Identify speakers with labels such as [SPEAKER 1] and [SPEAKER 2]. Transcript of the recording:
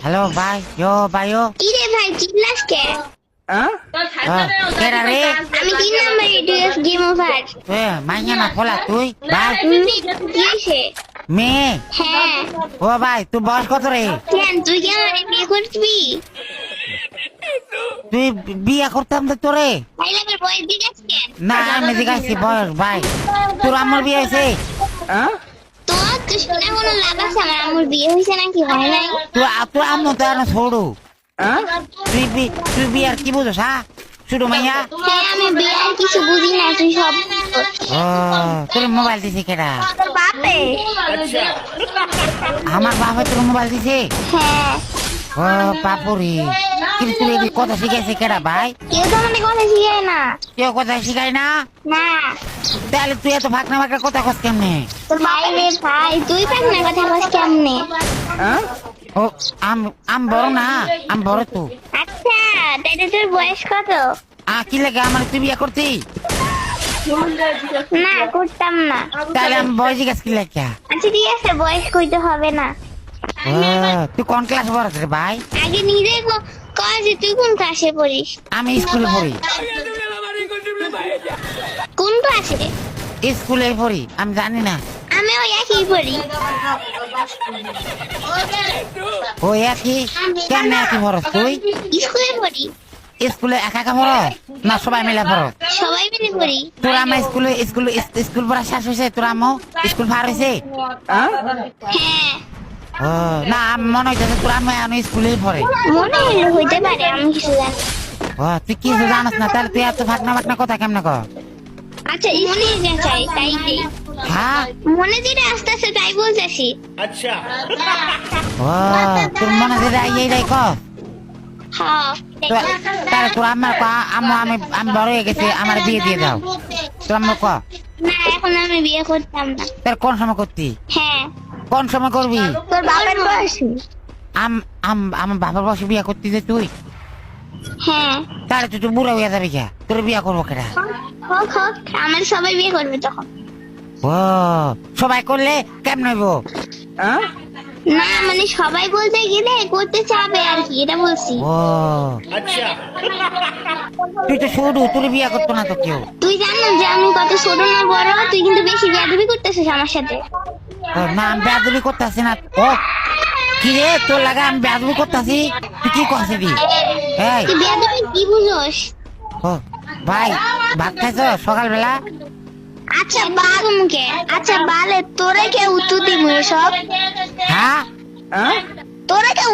[SPEAKER 1] Hello ভাই, ভাইও
[SPEAKER 2] কি রে ভাই চিল্লাস কে?
[SPEAKER 1] কেডা রে?
[SPEAKER 2] আমি 3 নাম্বার ইডিএস গেম ওভার।
[SPEAKER 1] মাইয়া না ফলা তুই ভাই
[SPEAKER 2] কি হইছে?
[SPEAKER 1] মেয়ে।
[SPEAKER 2] হ্যাঁ
[SPEAKER 1] ও ভাই তুই বয়স কত রে?
[SPEAKER 2] কেন তুই কি আমার বিয়ে করবি?
[SPEAKER 1] তুই বিয়ে করতাম তো তোরে?
[SPEAKER 2] তাইলে আমার বয়স জিজ্ঞাস কেন?
[SPEAKER 1] না আমি জিজ্ঞাসি বয়স ভাই। তোর আমার বিয়ে হয়েছে?
[SPEAKER 2] তোর তো শুনে কোনো লাভ আছে? আমার আম্মুর বিয়ে হয়েছে নাকি হয় নাই?
[SPEAKER 1] তুই আম্মু তো আর ছোড়ু। তুই বিয়ে আর কি বুঝোস হ্যাঁ? শুধু মাইয়া।
[SPEAKER 2] হ্যাঁ আমি বিয়ে আর কিছু বুঝি না, তুই সব বুঝোস।
[SPEAKER 1] ও তোর মোবাইল দিছে কেডা?
[SPEAKER 2] তোর বাপে?
[SPEAKER 1] আমার বাবা তোর মোবাইল দিছে?
[SPEAKER 2] হ্যাঁ
[SPEAKER 1] ও বাপুরি, কিন্তু তুই এই কথা শিখাইছে কেডা ভাই?
[SPEAKER 2] কেউ তো আমাকে কথা শিখায় না।
[SPEAKER 1] কেউ কথা শিখাই না?
[SPEAKER 2] না
[SPEAKER 1] তাহলে তুই এত ফাঁকনা ফাঁকনা কথা কস কেমনে?
[SPEAKER 2] তোর ভাই রে ভাই, তুই পাস না কথা বস কেমনে?
[SPEAKER 1] ও আম বড় না, আম বড় তো।
[SPEAKER 2] আচ্ছা তাইলে তোর বয়স কত?
[SPEAKER 1] কি লাগে আমার তুই বিয়ে করতি?
[SPEAKER 2] না করতাম না।
[SPEAKER 1] তাহলে আমি বয়স জিজ্ঞাসা কি লাগে?
[SPEAKER 2] আচ্ছা ঠিক আছে, বয়স কইতে হবে না।
[SPEAKER 1] তুই কোন ক্লাস পড়াস রে ভাই?
[SPEAKER 2] আগে নিজে কয় যে তুই কোন ক্লাসে পড়িস?
[SPEAKER 1] আমি স্কুলে পড়ি।
[SPEAKER 2] কোন ক্লাসে?
[SPEAKER 1] স্কুলে পড়ি, আমি জানি না।
[SPEAKER 2] আমি ওই একই পড়ি।
[SPEAKER 1] ও একই? কেমনে একই পড়স তুই?
[SPEAKER 2] স্কুলে পড়ি।
[SPEAKER 1] স্কুলে একা একা পড় না সবাই মিলে পড়?
[SPEAKER 2] সবাই মিলে পড়ি।
[SPEAKER 1] তোর আমার স্কুল পড়া শেষ হয়েছে? তোর আমো স্কুল পার হয়েছে?
[SPEAKER 2] হ্যাঁ
[SPEAKER 1] ও না মনে হইতেছে তোর আমি এখন স্কুলেই পড়ে।
[SPEAKER 2] মনে হলো হইতে পারে, আমি কিছু জানি।
[SPEAKER 1] ও তুই কিছু জানাস না, তাহলে তুই এত ফাঁকনা ফাঁকনা কথা কেমনে কর?
[SPEAKER 2] আচ্ছা মনে যা চাই তাই দেই।
[SPEAKER 1] হ্যাঁ
[SPEAKER 2] মনে যেটা আস্তে আস্তে তাই বলতেছি।
[SPEAKER 1] ও তোর মনে যেটা এইটাই কর।
[SPEAKER 2] হ্যাঁ
[SPEAKER 1] তাহলে তোর আমার আমি বড় হয়ে গেছি, আমার বিয়ে দিয়ে দাও। তোর আমার ক
[SPEAKER 2] না এখন আমি বিয়ে করতাম না।
[SPEAKER 1] তার কোন সময় করতি?
[SPEAKER 2] হ্যাঁ
[SPEAKER 1] কোন সময় করবি?
[SPEAKER 2] তোর বাবার বয়সী।
[SPEAKER 1] আমার বাবার বসে বিয়ে করতি যে তুই?
[SPEAKER 2] হ্যাঁ
[SPEAKER 1] তাহলে তুই তো বুড়া হয়ে যাবি কে? তোর বিয়ে করবো কেটা?
[SPEAKER 2] হোক হোক, আমার সবাই বিয়ে করবে তখন।
[SPEAKER 1] ও সবাই করলে কেমন হইব?
[SPEAKER 2] না মানে সবাই বলতে গেলে করতে চাবে আর কি, এটা বলছি।
[SPEAKER 1] ও তুই তো শুরু, তোর বিয়ে করতো না তো কেউ?
[SPEAKER 2] তুই জানো যে আমি কত ছোট না বড়? তুই কিন্তু বেশি বেয়াদবি করতেছিস আমার সাথে।
[SPEAKER 1] না আমি বেয়াদবি করতেছি না। ও কি রে তোর লাগা আমি বেয়াদবি করতেছি? তুই কি করছিস? এই
[SPEAKER 2] তুই বেয়াদবি কি বুঝোস?
[SPEAKER 1] ও ভাই ভাত খাইছ সকালবেলা?
[SPEAKER 2] আচ্ছা বাল মুখে, আচ্ছা বালে তোরে কে উত্তর দিমু এসব?
[SPEAKER 1] হ্যাঁ
[SPEAKER 2] তোরে কে